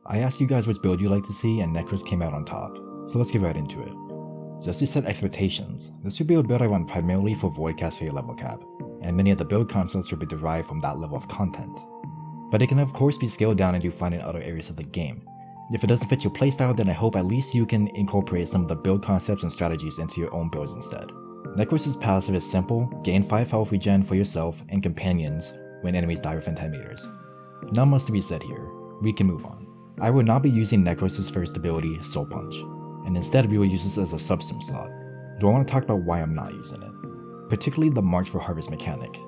I asked you guys which build you'd like to see and Nekros came out on top, so let's get right into it. Just to set expectations, this should be a build I run primarily for Void Cascade level cap, and many of the build concepts should be derived from that level of content. But it can of course be scaled down and you find in other areas of the game. If it doesn't fit your playstyle, then I hope at least you can incorporate some of the build concepts and strategies into your own builds instead. Nekros' passive is simple: gain 5 health regen for yourself and companions when enemies die within 10 meters. Not much to be said here, we can move on. I will not be using Nekros' first ability, Soul Punch, and instead we will use this as a subsum slot, though I want to talk about why I'm not using it. Particularly the March for Harvest mechanic.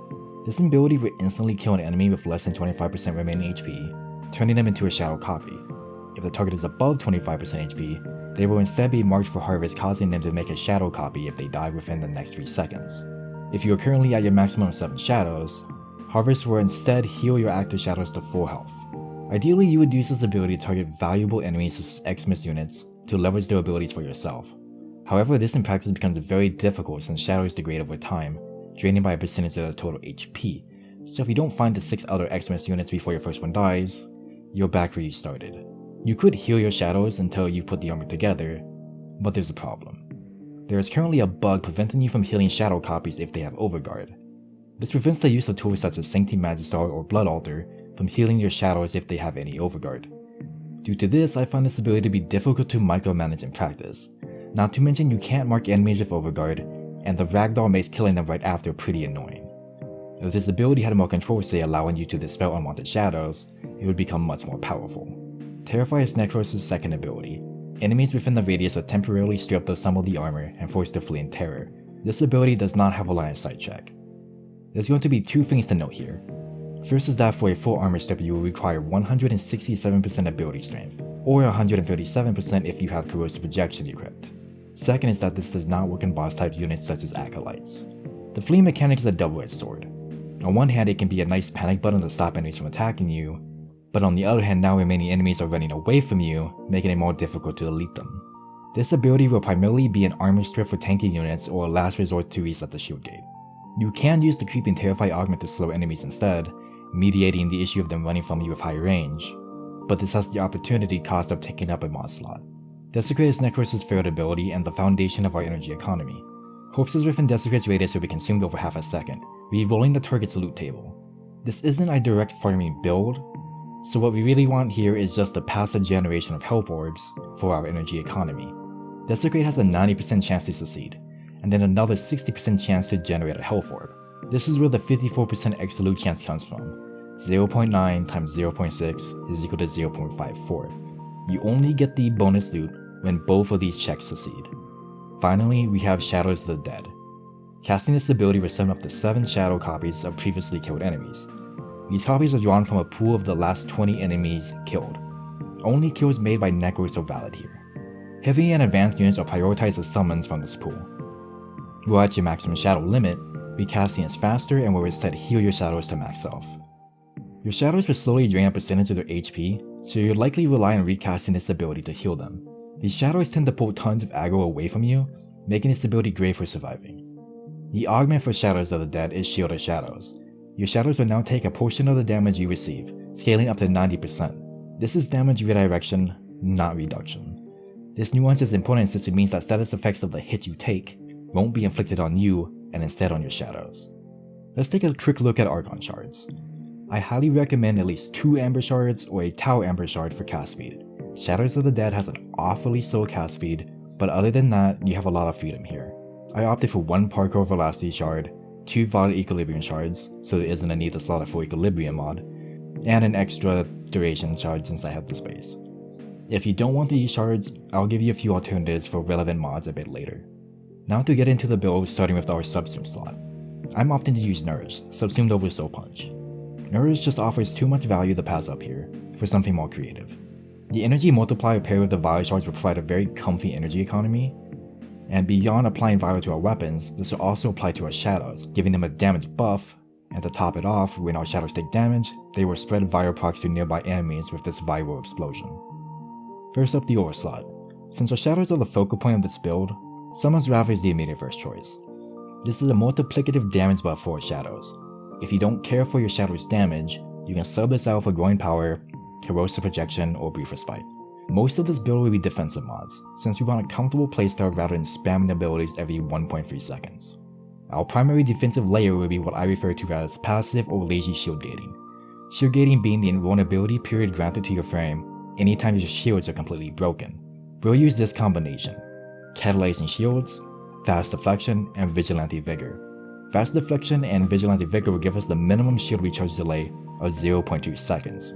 This ability will instantly kill an enemy with less than 25% remaining HP, turning them into a shadow copy. If the target is above 25% HP, they will instead be marked for harvest, causing them to make a shadow copy if they die within the next 3 seconds. If you are currently at your maximum of 7 shadows, harvest will instead heal your active shadows to full health. Ideally, you would use this ability to target valuable enemies such as Xmas units to leverage their abilities for yourself. However, this in practice becomes very difficult since shadows degrade over time, draining by a percentage of the total HP, so if you don't find the 6 other Xmas units before your first one dies, you're back where you started. You could heal your shadows until you put the armor together, but there's a problem. There is currently a bug preventing you from healing shadow copies if they have Overguard. This prevents the use of tools such as Sancti Magistar or Blood Altar from healing your shadows if they have any Overguard. Due to this, I find this ability to be difficult to micromanage in practice. Not to mention you can't mark enemies with Overguard, and the ragdoll makes killing them right after pretty annoying. If this ability had more control, say allowing you to dispel unwanted shadows, it would become much more powerful. Terrify is Nekros' second ability. Enemies within the radius are temporarily stripped of some of the armor and forced to flee in terror. This ability does not have a line of sight check. There's going to be 2 things to note here. First is that for a full armor strip you will require 167% ability strength, or 137% if you have corrosive projection equipped. Second is that this does not work in boss type units such as acolytes. The flee mechanic is a double-edged sword. On one hand, it can be a nice panic button to stop enemies from attacking you, but on the other hand, now remaining enemies are running away from you, making it more difficult to delete them. This ability will primarily be an armor strip for tanky units or a last resort to reset the shield gate. You can use the creeping Terrify augment to slow enemies instead, mediating the issue of them running from you with high range, but this has the opportunity cost of taking up a mod slot. Desecrate is Nekros' third ability and the foundation of our energy economy. Corpses within Desecrate's radius will be consumed over half a second, re-rolling the target's loot table. This isn't a direct farming build, so what we really want here is just a passive generation of health orbs for our energy economy. Desecrate has a 90% chance to succeed, and then another 60% chance to generate a health orb. This is where the 54% extra loot chance comes from. 0.9 times 0.6 is equal to 0.54. You only get the bonus loot when both of these checks succeed. Finally, we have Shadows of the Dead. Casting this ability will summon up to 7 shadow copies of previously killed enemies. These copies are drawn from a pool of the last 20 enemies killed. Only kills made by Nekros are valid here. Heavy and advanced units are prioritized as summons from this pool. While at your maximum shadow limit, recasting is faster and will reset heal your shadows to max health. Your shadows will slowly drain a percentage of their HP, so you'll likely rely on recasting this ability to heal them. These shadows tend to pull tons of aggro away from you, making this ability great for surviving. The augment for Shadows of the Dead is Shielded Shadows. Your shadows will now take a portion of the damage you receive, scaling up to 90%. This is damage redirection, not reduction. This nuance is important since it means that status effects of the hit you take won't be inflicted on you and instead on your shadows. Let's take a quick look at Argon Shards. I highly recommend at least 2 Amber Shards or a Tau Amber Shard for cast speed. Shadows of the Dead has an awfully slow cast speed, but other than that, you have a lot of freedom here. I opted for 1 Parkour Velocity Shard, 2 Void Equilibrium Shards, so there isn't a need to slot a full Equilibrium mod, and an extra Duration Shard since I have the space. If you don't want to use shards, I'll give you a few alternatives for relevant mods a bit later. Now to get into the build, starting with our subsume slot. I'm opting to use Nourish, subsumed over Soul Punch. Nourish just offers too much value to pass up here, for something more creative. The energy multiplier paired with the Violet Shards will provide a very comfy energy economy, and beyond applying Violet to our weapons, this will also apply to our shadows, giving them a damage buff, and to top it off, when our shadows take damage, they will spread Violet procs to nearby enemies with this viral explosion. First up, the Aura slot. Since our shadows are the focal point of this build, Summon's Wrath is the immediate first choice. This is a multiplicative damage buff for our shadows. If you don't care for your shadow's damage, you can sub this out for growing power, corrosive projection, or brief respite. Most of this build will be defensive mods, since we want a comfortable playstyle rather than spamming abilities every 1.3 seconds. Our primary defensive layer will be what I refer to as passive or lazy shield gating. Shield gating being the invulnerability period granted to your frame anytime your shields are completely broken. We'll use this combination: catalyzing shields, fast deflection, and vigilante vigor. Fast deflection and vigilante vigor will give us the minimum shield recharge delay of 0.2 seconds.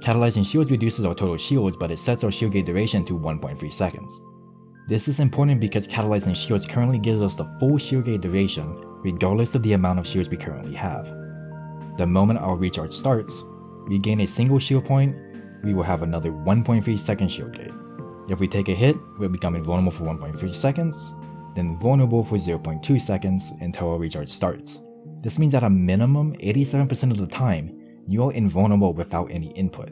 Catalyzing shields reduces our total shields, but it sets our shield gate duration to 1.3 seconds. This is important because catalyzing shields currently gives us the full shield gate duration regardless of the amount of shields we currently have. The moment our recharge starts, we gain a single shield point, we will have another 1.3 second shield gate. If we take a hit, we'll become invulnerable for 1.3 seconds, then vulnerable for 0.2 seconds until our recharge starts. This means that a minimum 87% of the time, you are invulnerable without any input.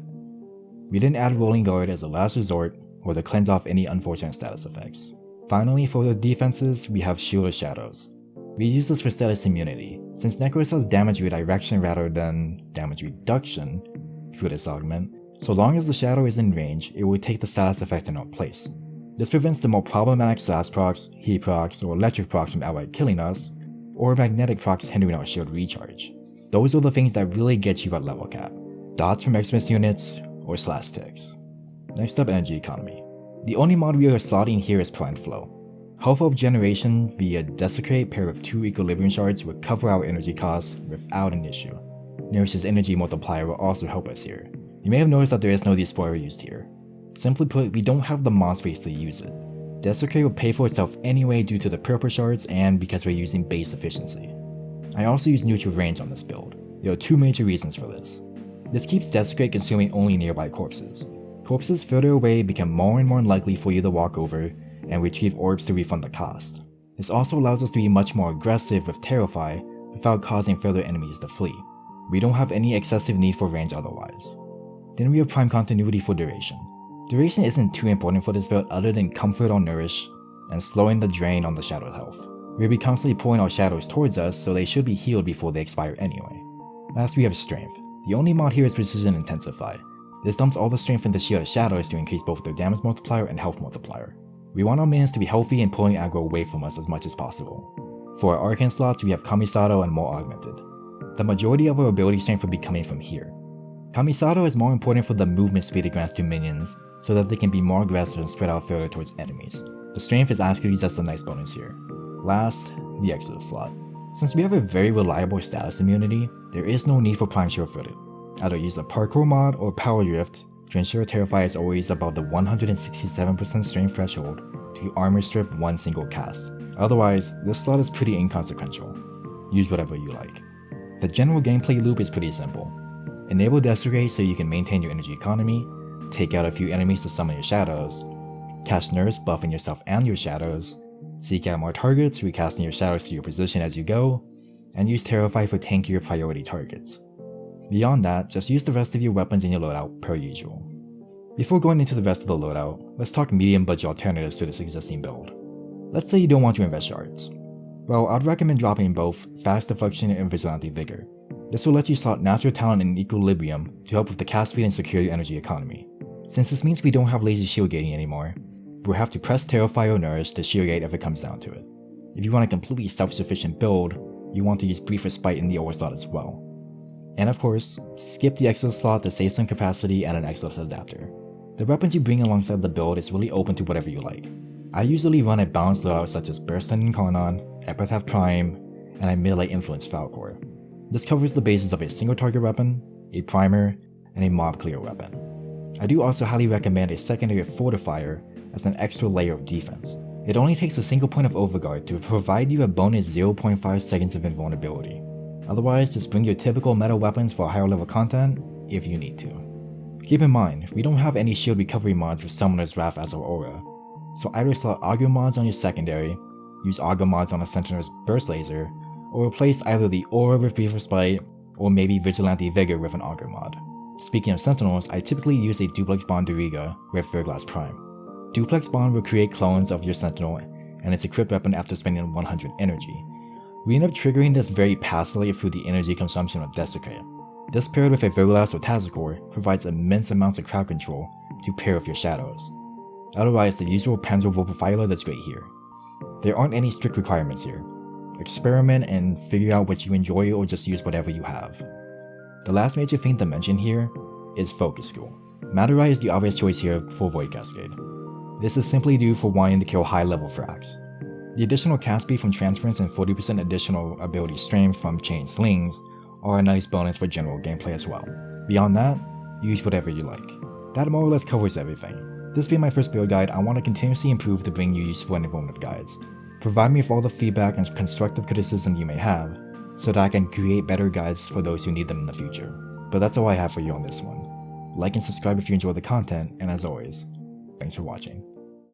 We didn't add Rolling Guard as a last resort or to cleanse off any unfortunate status effects. Finally, for the defenses, we have Shield of Shadows. We use this for status immunity, since Nekros has damage redirection rather than damage reduction through this augment. So long as the shadow is in range, it will take the status effect in our place. This prevents the more problematic slash procs, heat procs, or electric procs from outright killing us, or magnetic procs hindering our shield recharge. Those are the things that really get you at level cap. Dots from Xmas units, or slash ticks. Next up, energy economy. The only mod we are slotting here is Plant Flow. Health Orb generation via Desecrate paired with 2 equilibrium shards will cover our energy costs without an issue. Nourish's energy multiplier will also help us here. You may have noticed that there is no despoiler used here. Simply put, we don't have the mod space to use it. Desecrate will pay for itself anyway due to the purple shards and because we're using base efficiency. I also use neutral range on this build. There are 2 major reasons for this. This keeps Desecrate consuming only nearby corpses. Corpses further away become more and more unlikely for you to walk over and retrieve orbs to refund the cost. This also allows us to be much more aggressive with Terrify without causing further enemies to flee. We don't have any excessive need for range otherwise. Then we have Prime Continuity for duration. Duration isn't too important for this build other than comfort on Nourish and slowing the drain on the shadow health. We'll be constantly pulling our shadows towards us, so they should be healed before they expire anyway. Last, we have Strength. The only mod here is Precision Intensify. This dumps all the strength into Shield of Shadows to increase both their damage multiplier and health multiplier. We want our minions to be healthy and pulling aggro away from us as much as possible. For our Arcane slots, we have Kamisato and more Augmented. The majority of our ability strength will be coming from here. Kamisato is more important for the movement speed it grants to minions, so that they can be more aggressive and spread out further towards enemies. The strength is actually just a nice bonus here. Last, the Exodus slot. Since we have a very reliable status immunity, there is no need for Prime Sure-Footed. Either use a parkour mod or power drift to ensure Terrify is always above the 167% strength threshold to armor strip one single cast. Otherwise, this slot is pretty inconsequential. Use whatever you like. The general gameplay loop is pretty simple. Enable Desecrate so you can maintain your energy economy, take out a few enemies to summon your shadows, cast Nurse buffing yourself and your shadows, seek out more targets, recasting your shadows to your position as you go, and use Terrify for tankier priority targets. Beyond that, just use the rest of your weapons in your loadout per usual. Before going into the rest of the loadout, let's talk medium budget alternatives to this existing build. Let's say you don't want to invest shards. Well, I'd recommend dropping both Fast Deflection and Vigilante Vigor. This will let you slot Natural Talent and Equilibrium to help with the cast speed and secure your energy economy. Since this means we don't have lazy shield gating anymore, we'll have to press Terrify or Nourish to shield gate if it comes down to it. If you want a completely self-sufficient build, you want to use Brief Respite in the Aura slot as well. And of course, skip the Exodus slot to save some capacity and an Exodus adapter. The weapons you bring alongside the build is really open to whatever you like. I usually run a balanced loadout such as Burst and Incarnon, Epitaph Prime, and a melee influence Falcor. This covers the bases of a single target weapon, a primer, and a mob clear weapon. I do also highly recommend a secondary fortifier as an extra layer of defense. It only takes a single point of overguard to provide you a bonus 0.5 seconds of invulnerability. Otherwise, just bring your typical metal weapons for higher level content if you need to. Keep in mind, we don't have any shield recovery mod for Summoner's Wrath as our aura, so either slot Augur mods on your secondary, use Augur mods on a Sentinel's Burst Laser, or replace either the aura with Brief Respite, or maybe Vigilante Vigor with an Augur mod. Speaking of Sentinels, I typically use a Duplex Bond Duriga with Verglass Prime. Duplex Bond will create clones of your Sentinel and its equipped weapon after spending 100 energy. We end up triggering this very passively through the energy consumption of Desecrate. This paired with a Verglas or Tazakor provides immense amounts of crowd control to pair with your shadows. Otherwise, the usual Panzer Profiler does great here. There aren't any strict requirements here. Experiment and figure out what you enjoy or just use whatever you have. The last major thing to mention here is focus skill. Materai is the obvious choice here for Void Cascade. This is simply due for wanting to kill high level frags. The additional cast speed from transference and 40% additional ability strength from chain slings are a nice bonus for general gameplay as well. Beyond that, use whatever you like. That more or less covers everything. This being my first build guide, I want to continuously improve to bring you useful and informative guides. Provide me with all the feedback and constructive criticism you may have, so that I can create better guides for those who need them in the future. But that's all I have for you on this one. Like and subscribe if you enjoy the content, and as always, thanks for watching.